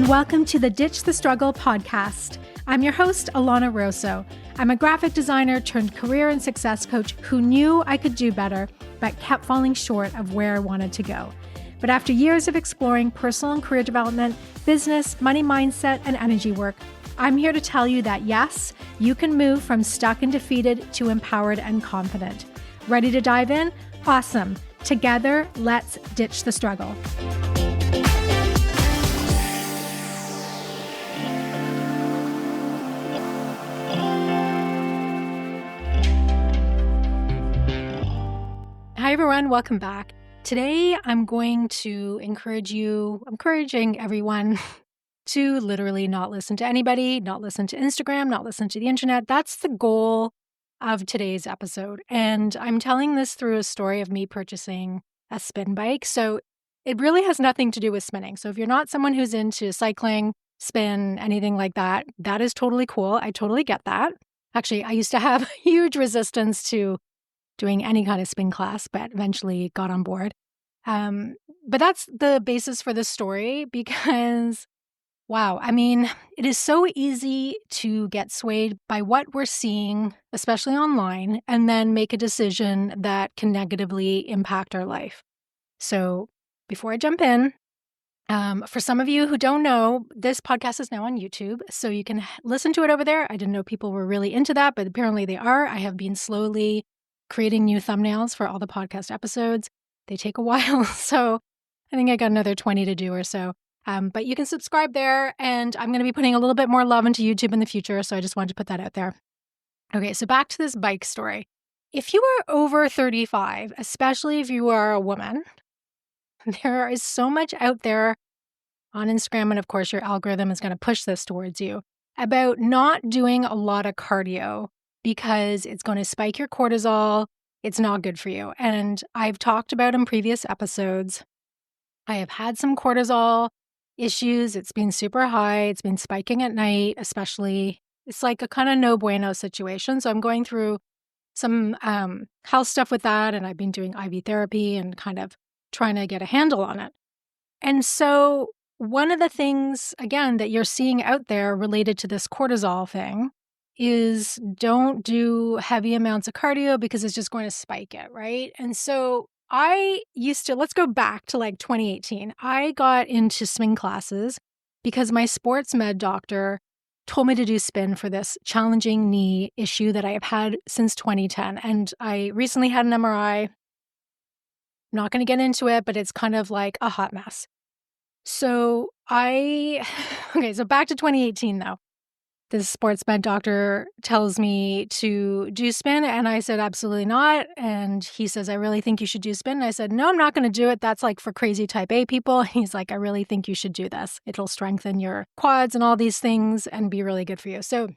Welcome to the Ditch the Struggle podcast. I'm your host, Alana Rosso. I'm a graphic designer turned career and success coach who knew I could do better, but kept falling short of where I wanted to go. But after years of exploring personal and career development, business, money mindset, and energy work, I'm here to tell you that yes, you can move from stuck and defeated to empowered and confident. Ready to dive in? Awesome. Together, let's ditch the struggle. Hi everyone, welcome back. Today I'm going to encouraging everyone to literally not listen to anybody, not listen to Instagram, not listen to the internet. That's the goal of today's episode. And I'm telling this through a story of me purchasing a spin bike. So it really has nothing to do with spinning. So if you're not someone who's into cycling, spin, anything like that, that is totally cool. I totally get that. Actually, I used to have huge resistance to doing any kind of spin class, but eventually got on board. But that's the basis for this story because, wow, I mean, it is so easy to get swayed by what we're seeing, especially online, and then make a decision that can negatively impact our life. So before I jump in, for some of you who don't know, this podcast is now on YouTube, so you can listen to it over there. I didn't know people were really into that, but apparently they are. I have been slowly creating new thumbnails for all the podcast episodes. They take a while, so I think I got another 20 to do or so. But you can subscribe there, and I'm going to be putting a little bit more love into YouTube in the future, so I just wanted to put that out there. Okay, so back to this bike story. If you are over 35, especially if you are a woman, there is so much out there on Instagram, and of course your algorithm is going to push this towards you, about not doing a lot of cardio because it's going to spike your cortisol. It's not good for you. And I've talked about in previous episodes, I have had some cortisol issues. It's been super high. It's been spiking at night, especially. It's like a kind of no bueno situation. So I'm going through some health stuff with that. And I've been doing IV therapy and kind of trying to get a handle on it. And so one of the things, again, that you're seeing out there related to this cortisol thing is don't do heavy amounts of cardio because it's just going to spike it, right? And so let's go back to like 2018. I got into spin classes because my sports med doctor told me to do spin for this challenging knee issue that I have had since 2010. And I recently had an MRI. I'm not going to get into it, but it's kind of like a hot mess. So so back to 2018 though. This sports med doctor tells me to do spin, and I said, absolutely not. And he says, I really think you should do spin. And I said, no, I'm not going to do it. That's like for crazy type A people. And he's like, I really think you should do this. It'll strengthen your quads and all these things and be really good for you. So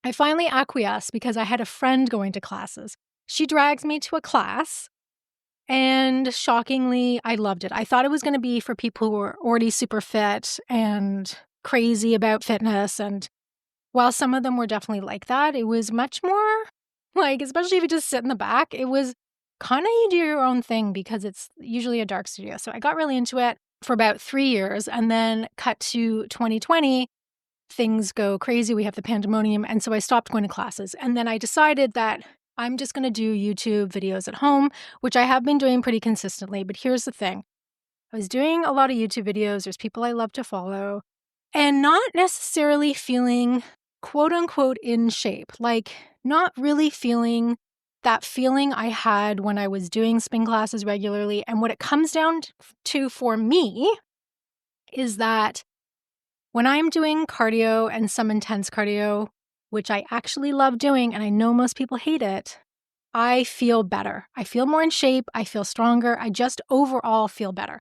I finally acquiesced because I had a friend going to classes. She drags me to a class. And shockingly, I loved it. I thought it was going to be for people who were already super fit and crazy about fitness. And while some of them were definitely like that, it was much more like, especially if you just sit in the back, it was kind of you do your own thing because it's usually a dark studio. So I got really into it for about 3 years, and then cut to 2020, things go crazy. We have the pandemonium. And so I stopped going to classes. And then I decided that I'm just going to do YouTube videos at home, which I have been doing pretty consistently. But here's the thing. I was doing a lot of YouTube videos. There's people I love to follow and not necessarily feeling quote unquote in shape, like not really feeling that feeling I had when I was doing spin classes regularly. And what it comes down to for me is that when I'm doing cardio and some intense cardio, which I actually love doing, and I know most people hate it, I feel better. I feel more in shape. I feel stronger. I just overall feel better.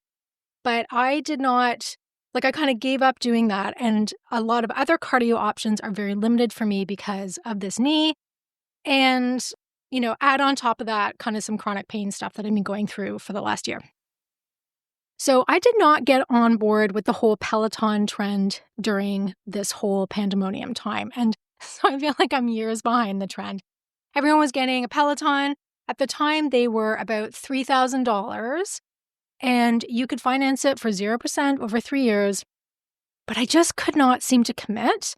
But I did not, I kind of gave up doing that. And a lot of other cardio options are very limited for me because of this knee. And, add on top of that kind of some chronic pain stuff that I've been going through for the last year. So I did not get on board with the whole Peloton trend during this whole pandemonium time. And so I feel like I'm years behind the trend. Everyone was getting a Peloton. At the time, they were about $3,000, and you could finance it for 0% over 3 years. but I just could not seem to commit.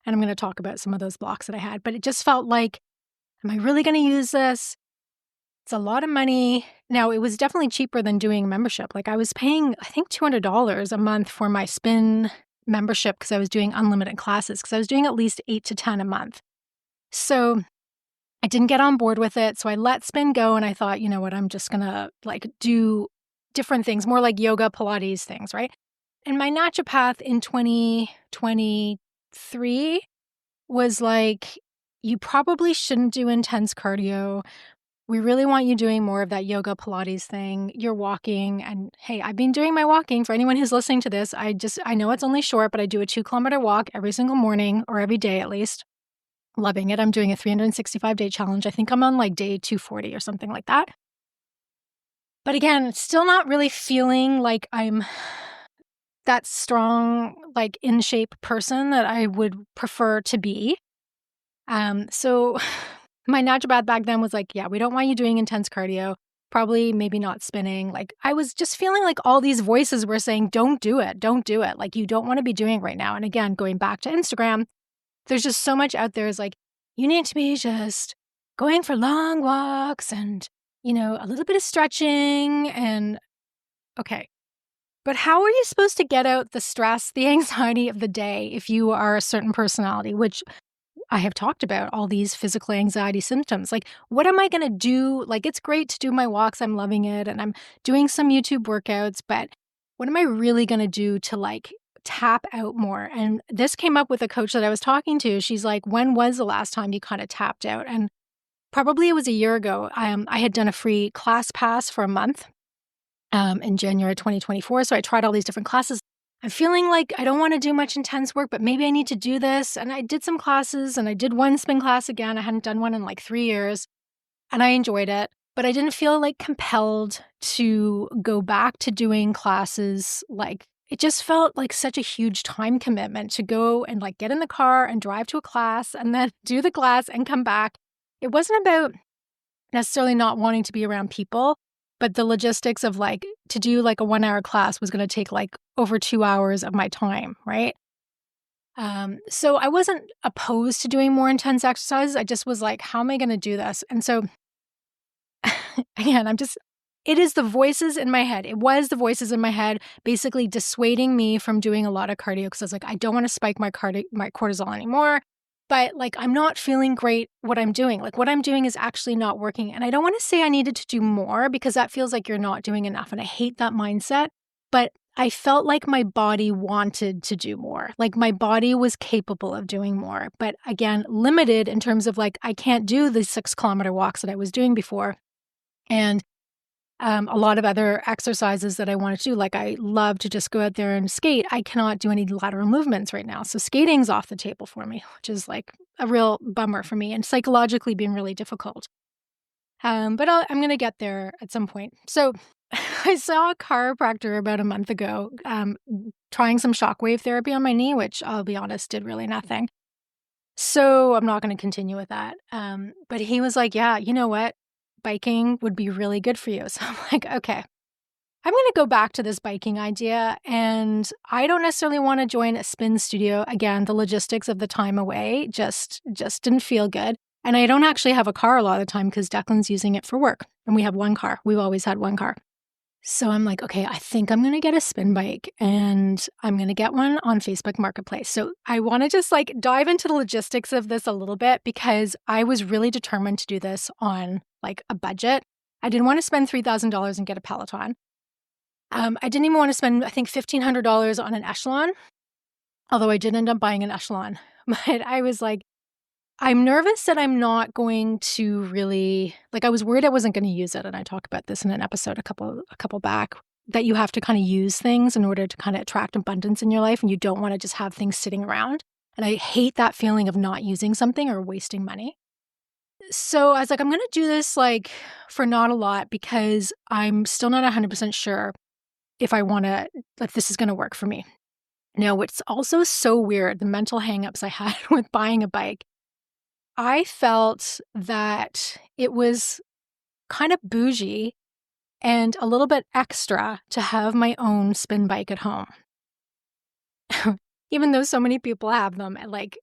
And I'm going to talk about some of those blocks that I had, but it just felt like, am I really going to use this? It's a lot of money. Now, it was definitely cheaper than doing a membership. Like I was paying, I think, $200 a month for my spin membership because I was doing unlimited classes because I was doing at least 8 to 10 a month. So I didn't get on board with it. So I let spin go and I thought, you know what, I'm just going to like do different things, more like yoga, Pilates things, right? And my naturopath in 2023 was like, you probably shouldn't do intense cardio. We really want you doing more of that yoga Pilates thing. You're walking. And hey, I've been doing my walking. For anyone who's listening to this, I know it's only short, but I do a 2-kilometer walk every single morning or every day at least. Loving it. I'm doing a 365-day challenge. I think I'm on like day 240 or something like that. But again, still not really feeling like I'm that strong, like in shape person that I would prefer to be. So my naturopath back then was like, yeah, we don't want you doing intense cardio, probably maybe not spinning. Like I was just feeling like all these voices were saying, don't do it. Don't do it. Like you don't want to be doing it right now. And again, going back to Instagram, there's just so much out there is like, you need to be just going for long walks and, a little bit of stretching and okay. But how are you supposed to get out the stress, the anxiety of the day if you are a certain personality, which I have talked about all these physical anxiety symptoms. Like, what am I going to do? Like, it's great to do my walks. I'm loving it. And I'm doing some YouTube workouts, but what am I really going to do to like tap out more? And this came up with a coach that I was talking to. She's like, when was the last time you kind of tapped out? And probably it was a year ago. I had done a free class pass for a month in January 2024. So I tried all these different classes. I'm feeling like I don't want to do much intense work, but maybe I need to do this. And I did some classes and I did one spin class again. I hadn't done one in like 3 years and I enjoyed it, but I didn't feel like compelled to go back to doing classes. Like it just felt like such a huge time commitment to go and like get in the car and drive to a class and then do the class and come back. It wasn't about necessarily not wanting to be around people, but the logistics of like to do like a 1-hour class was going to take like over 2 hours of my time, right? So I wasn't opposed to doing more intense exercises. I just was like, how am I going to do this? And so again, it is the voices in my head. It was the voices in my head basically dissuading me from doing a lot of cardio because I was like, I don't want to spike my cortisol anymore. But like, I'm not feeling great what I'm doing. Like what I'm doing is actually not working. And I don't want to say I needed to do more because that feels like you're not doing enough. And I hate that mindset. But I felt like my body wanted to do more. Like my body was capable of doing more. But again, limited in terms of like, I can't do the 6-kilometer walks that I was doing before. And a lot of other exercises that I wanted to do, like I love to just go out there and skate. I cannot do any lateral movements right now. So skating's off the table for me, which is like a real bummer for me and psychologically being really difficult. But I'm going to get there at some point. So I saw a chiropractor about a month ago trying some shockwave therapy on my knee, which I'll be honest, did really nothing. So I'm not going to continue with that. But he was like, yeah, you know what? Biking would be really good for you. So I'm like, okay, I'm going to go back to this biking idea. And I don't necessarily want to join a spin studio. Again, the logistics of the time away just didn't feel good. And I don't actually have a car a lot of the time because Declan's using it for work. And we have one car. We've always had one car. So I'm like, okay, I think I'm going to get a spin bike and I'm going to get one on Facebook Marketplace. So I want to just like dive into the logistics of this a little bit because I was really determined to do this on like a budget. I didn't want to spend $3,000 and get a Peloton. I didn't even want to spend, I think, $1,500 on an Echelon, although I did end up buying an Echelon. But I was like, I'm nervous that I'm not going to really, like I was worried I wasn't going to use it. And I talk about this in an episode a couple back, that you have to kind of use things in order to kind of attract abundance in your life. And you don't want to just have things sitting around. And I hate that feeling of not using something or wasting money. So I was like, I'm going to do this like for not a lot because I'm still not 100% sure if this is going to work for me. Now, what's also so weird, the mental hangups I had with buying a bike, I felt that it was kind of bougie and a little bit extra to have my own spin bike at home. even though so many people have them, like,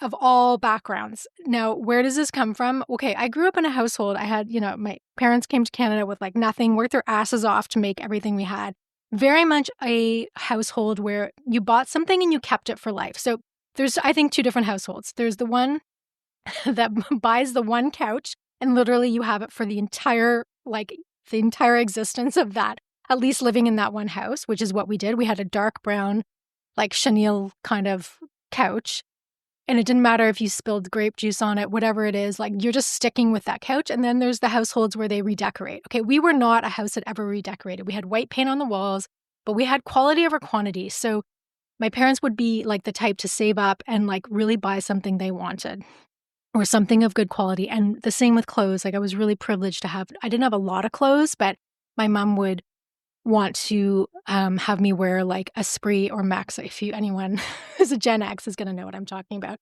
of all backgrounds. Now, where does this come from? Okay, I grew up in a household. I had, my parents came to Canada with like nothing, worked their asses off to make everything we had. Very much a household where you bought something and you kept it for life. So there's, I think, two different households. There's the one that buys the one couch and literally you have it for the entire existence of that, at least living in that one house, which is what we did. We had a dark brown, like chenille kind of couch. And it didn't matter if you spilled grape juice on it, whatever it is, like you're just sticking with that couch. And then there's the households where they redecorate. Okay, we were not a house that ever redecorated. We had white paint on the walls, but we had quality over quantity. So my parents would be like the type to save up and like really buy something they wanted or something of good quality. And the same with clothes. Like I was really privileged to I didn't have a lot of clothes, but my mom would want to have me wear like a Spree or Max. If anyone who's a Gen X is going to know what I'm talking about.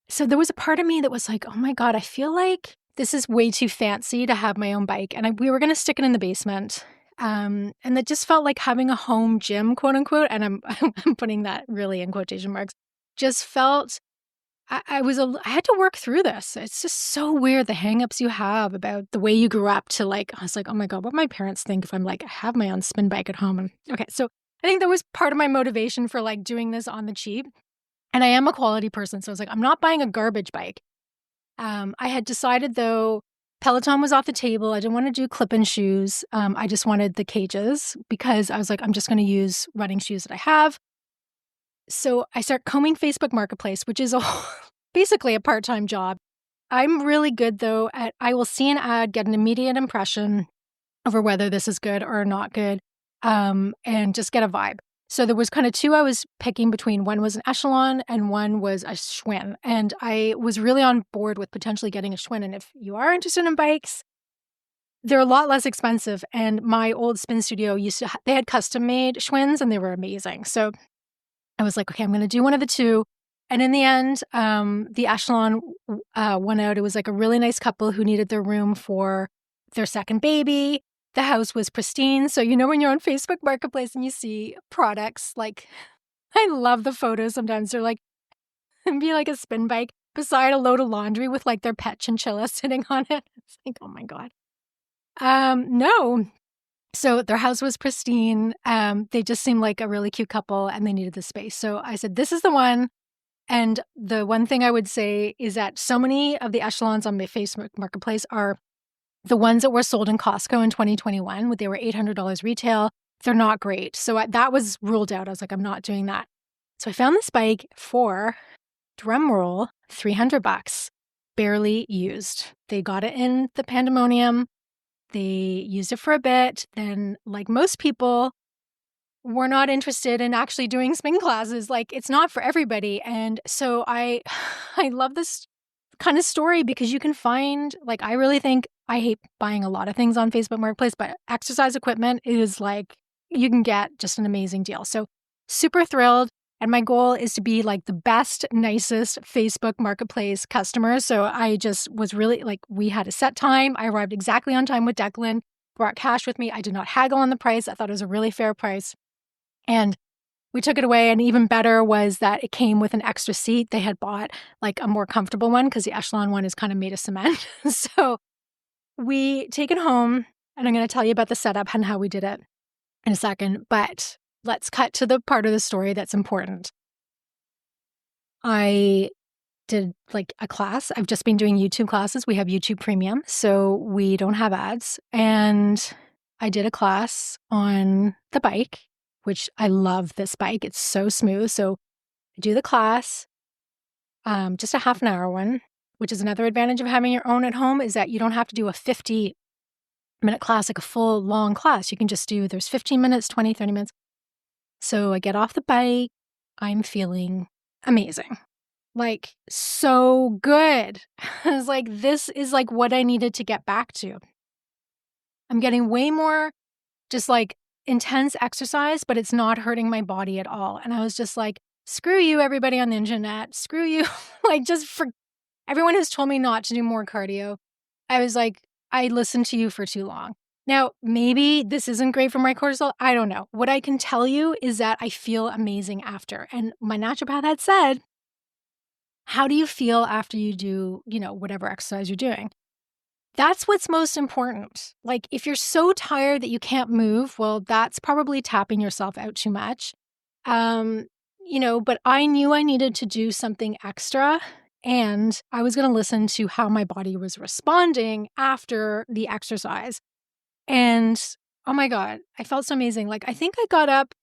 So there was a part of me that was like, oh my God, I feel like this is way too fancy to have my own bike. And we were going to stick it in the basement. And it just felt like having a home gym, quote unquote. And I'm putting that really in quotation marks. Just felt I had to work through this. It's just so weird, the hangups you have about the way you grew up to like, I was like, oh my God, what my parents think if I'm like, I have my own spin bike at home. And okay, so I think that was part of my motivation for like doing this on the cheap. And I am a quality person. So I was like, I'm not buying a garbage bike. I had decided though, Peloton was off the table. I didn't want to do clip-in shoes. I just wanted the cages because I was like, I'm just going to use running shoes that I have. So I start combing Facebook Marketplace, which is basically a part-time job. I'm really good though at I will see an ad, get an immediate impression over whether this is good or not good, and just get a vibe. So there was kind of two I was picking between. One was an Echelon and one was a Schwinn. And I was really on board with potentially getting a Schwinn. And if you are interested in bikes, they're a lot less expensive. And my old spin studio they had custom made Schwinns and they were amazing. So I was like, okay, I'm going to do one of the two. And in the end, the Echelon won out. It was like a really nice couple who needed their room for their second baby. The house was pristine. So, when you're on Facebook Marketplace and you see products, like, I love the photos sometimes. They're like, be like a spin bike beside a load of laundry with like their pet chinchilla sitting on it. It's like, oh my God. No. So their house was pristine. They just seemed like a really cute couple and they needed the space. So I said, this is the one. And the one thing I would say is that so many of the Echelons on my Facebook Marketplace are the ones that were sold in Costco in 2021. They were $800 retail. They're not great. So that was ruled out. I was like, I'm not doing that. So I found this bike for, drum roll, $300, barely used. They got it in the pandemonium. They used it for a bit. Then, like most people, were not interested in actually doing spin classes. Like, it's not for everybody. And so I love this kind of story because you can find, like, I really think I hate buying a lot of things on Facebook Marketplace, but exercise equipment is like, you can get just an amazing deal. So super thrilled. And my goal is to be like the best, nicest Facebook Marketplace customer. So I just was really like, we had a set time. I arrived exactly on time with Declan, brought cash with me. I did not haggle on the price. I thought it was a really fair price. And we took it away. And even better was that it came with an extra seat. They had bought like a more comfortable one because the Echelon one is kind of made of cement. So we take it home and I'm going to tell you about the setup and how we did it in a second. But let's cut to the part of the story that's important. I did like a class. I've just been doing YouTube classes. We have YouTube Premium, so we don't have ads. And I did a class on the bike, which I love this bike. It's so smooth. So I do the class, just a half an hour one, which is another advantage of having your own at home is that you don't have to do a 50-minute class, like a full long class. You can just there's 15 minutes, 20, 30 minutes. So I get off the bike. I'm feeling amazing. Like, so good. I was like, this is like what I needed to get back to. I'm getting way more just like intense exercise, but it's not hurting my body at all. And I was just like, screw you, everybody on the internet. Screw you. Like, just for everyone who's told me not to do more cardio. I was like, I listened to you for too long. Now, maybe this isn't great for my cortisol. I don't know. What I can tell you is that I feel amazing after. And my naturopath had said, how do you feel after you do, whatever exercise you're doing? That's what's most important. Like, if you're so tired that you can't move, well, that's probably tapping yourself out too much. Um, but I knew I needed to do something extra, and I was going to listen to how my body was responding after the exercise. And oh my God, I felt so amazing. Like, I think I got up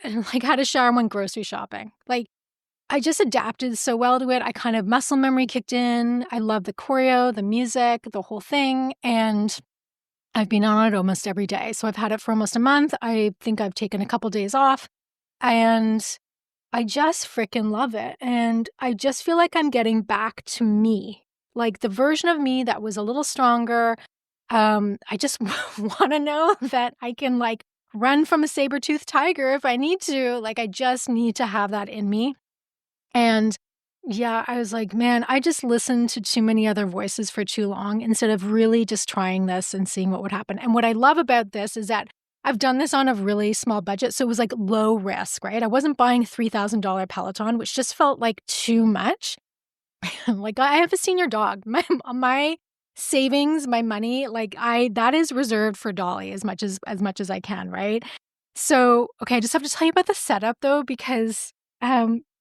and like had a shower and went grocery shopping. Like, I just adapted so well to it. I kind of muscle memory kicked in. I love the choreo, the music, the whole thing. And I've been on it almost every day. So I've had it for almost a month. I think I've taken a couple days off and I just freaking love it. And I just feel like I'm getting back to me, like the version of me that was a little stronger. I just want to know that I can like run from a saber-toothed tiger if I need to. Like, I just need to have that in me. And yeah, I was like, man, I just listened to too many other voices for too long instead of really just trying this and seeing what would happen. And what I love about this is that I've done this on a really small budget. So it was like low risk, right? I wasn't buying $3,000 Peloton, which just felt like too much. Like, I have a senior dog. My savings, my money, that is reserved for Dolly as much as I can, right? So, okay, I just have to tell you about the setup though, because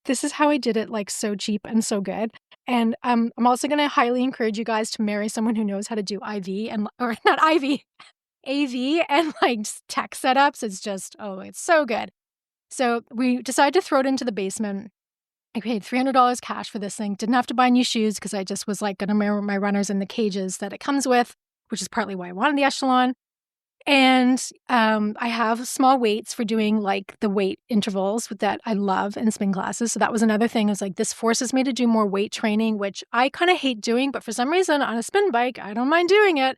this is how I did it, like, so cheap and so good. And I'm also going to highly encourage you guys to marry someone who knows how to do IV or not IV, AV and like tech setups. It's just, oh, it's so good. So we decided to throw it into the basement. I paid $300 cash for this thing. Didn't have to buy new shoes because I just was like going to wear my runners in the cages that it comes with, which is partly why I wanted the echelon. And I have small weights for doing like the weight intervals that I love in spin classes. So that was another thing, is like this forces me to do more weight training, which I kind of hate doing, but for some reason on a spin bike, I don't mind doing it.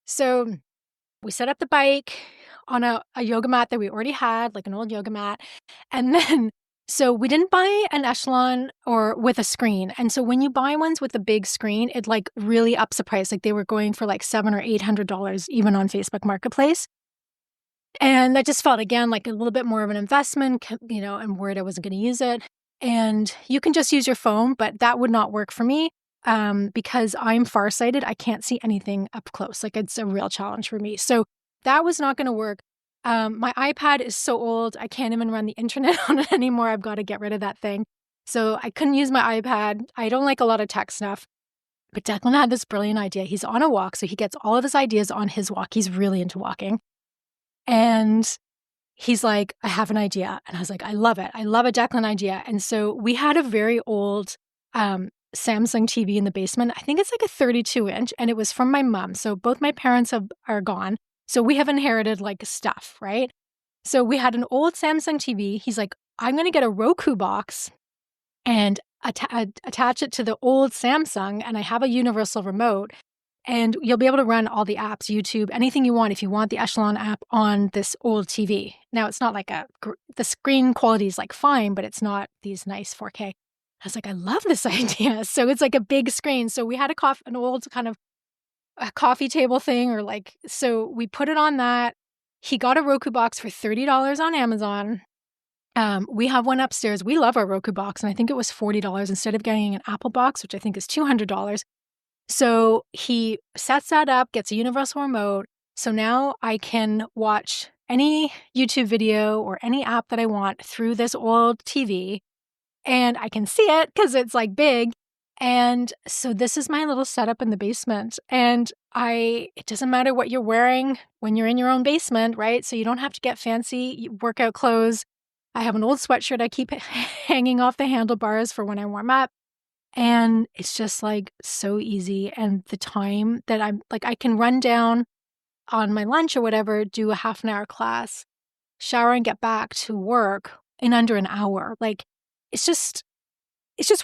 So we set up the bike on a yoga mat that we already had, like an old yoga mat. And then, so we didn't buy an echelon or with a screen. And so when you buy ones with a big screen, it like really ups the price. Like they were going for like $700 or $800 even on Facebook Marketplace. And that just felt, again, like a little bit more of an investment, and worried I wasn't going to use it. And you can just use your phone, but that would not work for me because I'm farsighted. I can't see anything up close. Like, it's a real challenge for me. So that was not going to work. My iPad is so old, I can't even run the internet on it anymore. I've got to get rid of that thing. So I couldn't use my iPad. I don't like a lot of tech stuff. But Declan had this brilliant idea. He's on a walk, so he gets all of his ideas on his walk. He's really into walking. And he's like, I have an idea. And I was like, I love it. I love a Declan idea. And so we had a very old Samsung TV in the basement. I think it's like a 32-inch, and it was from my mom. So both my parents are gone. So we have inherited like stuff, right? So we had an old Samsung TV. He's like, I'm going to get a Roku box and attach it to the old Samsung, and I have a universal remote. And you'll be able to run all the apps, YouTube, anything you want if you want the Echelon app on this old TV. Now, it's not like the screen quality is like fine, but it's not these nice 4K. I was like, I love this idea. So it's like a big screen. So we had an old kind of a coffee table thing, or like, so we put it on that. He got a Roku box for $30 on Amazon. We have one upstairs. We love our Roku box, and I think it was $40 instead of getting an Apple box, which I think is $200. So he sets that up, gets a universal remote. So now I can watch any YouTube video or any app that I want through this old TV, and I can see it because it's like big. And so this is my little setup in the basement. And it doesn't matter what you're wearing when you're in your own basement, right? So you don't have to get fancy workout clothes. I have an old sweatshirt I keep hanging off the handlebars for when I warm up. And it's just like so easy. And the time that I'm like, I can run down on my lunch or whatever, do a half an hour class, shower, and get back to work in under an hour. Like, it's just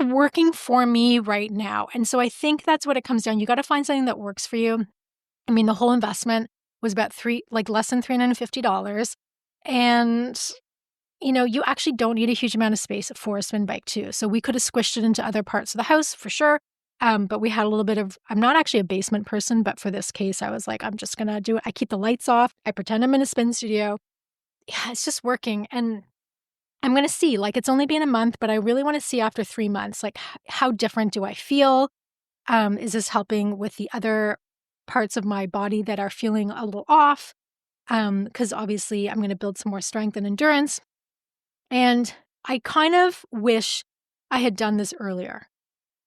working for me right now. And so I think that's what it comes down. You got to find something that works for you. I mean, the whole investment was about less than $350. And you actually don't need a huge amount of space for a spin bike too. So we could have squished it into other parts of the house for sure. But we had a little bit of, I'm not actually a basement person, but for this case, I was like, I'm just going to do it. I keep the lights off. I pretend I'm in a spin studio. Yeah, it's just working. And I'm going to see, like, it's only been a month, but I really want to see after 3 months, like, how different do I feel? Is this helping with the other parts of my body that are feeling a little off? Because obviously I'm going to build some more strength and endurance. And I kind of wish I had done this earlier.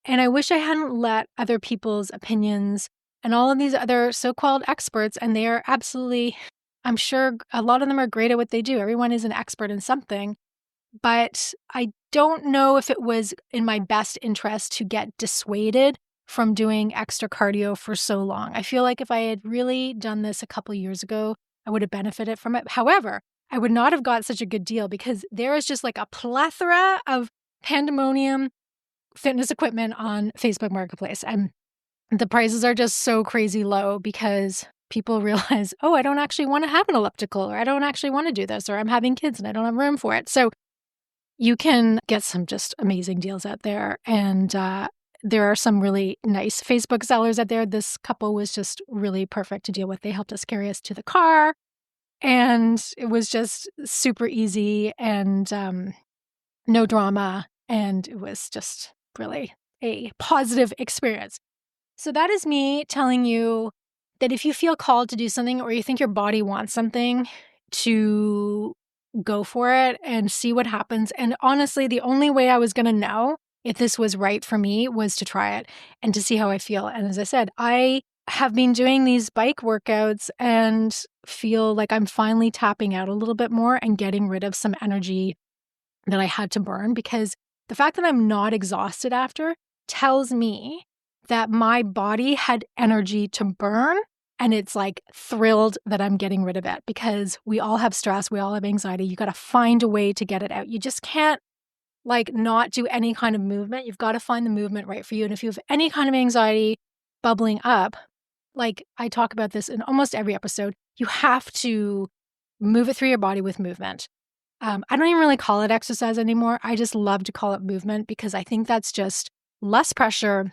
And I wish I hadn't let other people's opinions and all of these other so-called experts, and they are absolutely, I'm sure a lot of them are great at what they do. Everyone is an expert in something. But I don't know if it was in my best interest to get dissuaded from doing extra cardio for so long. I feel like if I had really done this a couple years ago, I would have benefited from it. However, I would not have got such a good deal because there is just like a plethora of pandemonium fitness equipment on Facebook Marketplace. And the prices are just so crazy low because people realize, oh, I don't actually want to have an elliptical, or I don't actually want to do this, or I'm having kids and I don't have room for it. So you can get some just amazing deals out there. And there are some really nice Facebook sellers out there. This couple was just really perfect to deal with. They helped us carry us to the car. And it was just super easy and no drama. And it was just really a positive experience. So that is me telling you that if you feel called to do something, or you think your body wants something, to go for it and see what happens. And honestly, the only way I was going to know if this was right for me was to try it and to see how I feel. And as I said, I have been doing these bike workouts and feel like I'm finally tapping out a little bit more and getting rid of some energy that I had to burn, because the fact that I'm not exhausted after tells me that my body had energy to burn, and it's like thrilled that I'm getting rid of it, because we all have stress. We all have anxiety. You got to find a way to get it out. You just can't like not do any kind of movement. You've got to find the movement right for you. And if you have any kind of anxiety bubbling up, like I talk about this in almost every episode, you have to move it through your body with movement. I don't even really call it exercise anymore. I just love to call it movement because I think that's just less pressure.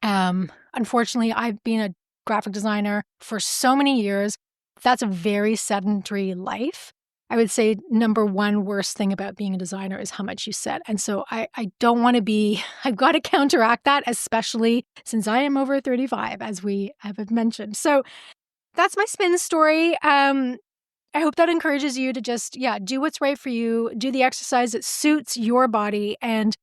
Unfortunately, I've been a graphic designer for so many years. That's a very sedentary life. I would say number one worst thing about being a designer is how much you sit. And so I don't want to be, I've got to counteract that, especially since I am over 35, as we have mentioned. So that's my spin story. I hope that encourages you to just, do what's right for you. Do the exercise that suits your body. And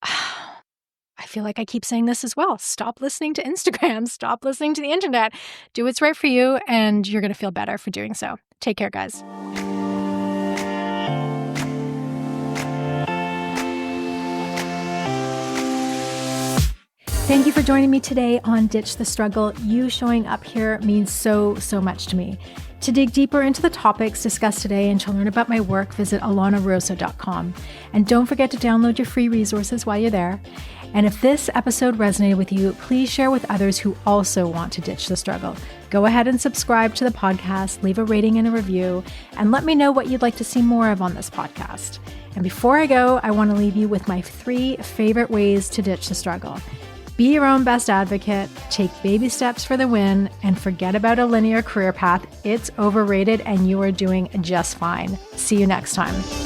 I feel like I keep saying this as well. Stop listening to Instagram. Stop listening to the internet. Do what's right for you, and you're going to feel better for doing so. Take care, guys. Thank you for joining me today on Ditch the Struggle. You showing up here means so, so much to me. To dig deeper into the topics discussed today and to learn about my work, visit alanarosa.com. And don't forget to download your free resources while you're there. And if this episode resonated with you, please share with others who also want to ditch the struggle. Go ahead and subscribe to the podcast, leave a rating and a review, and let me know what you'd like to see more of on this podcast. And before I go, I want to leave you with my 3 favorite ways to ditch the struggle. Be your own best advocate, take baby steps for the win, and forget about a linear career path. It's overrated and you are doing just fine. See you next time.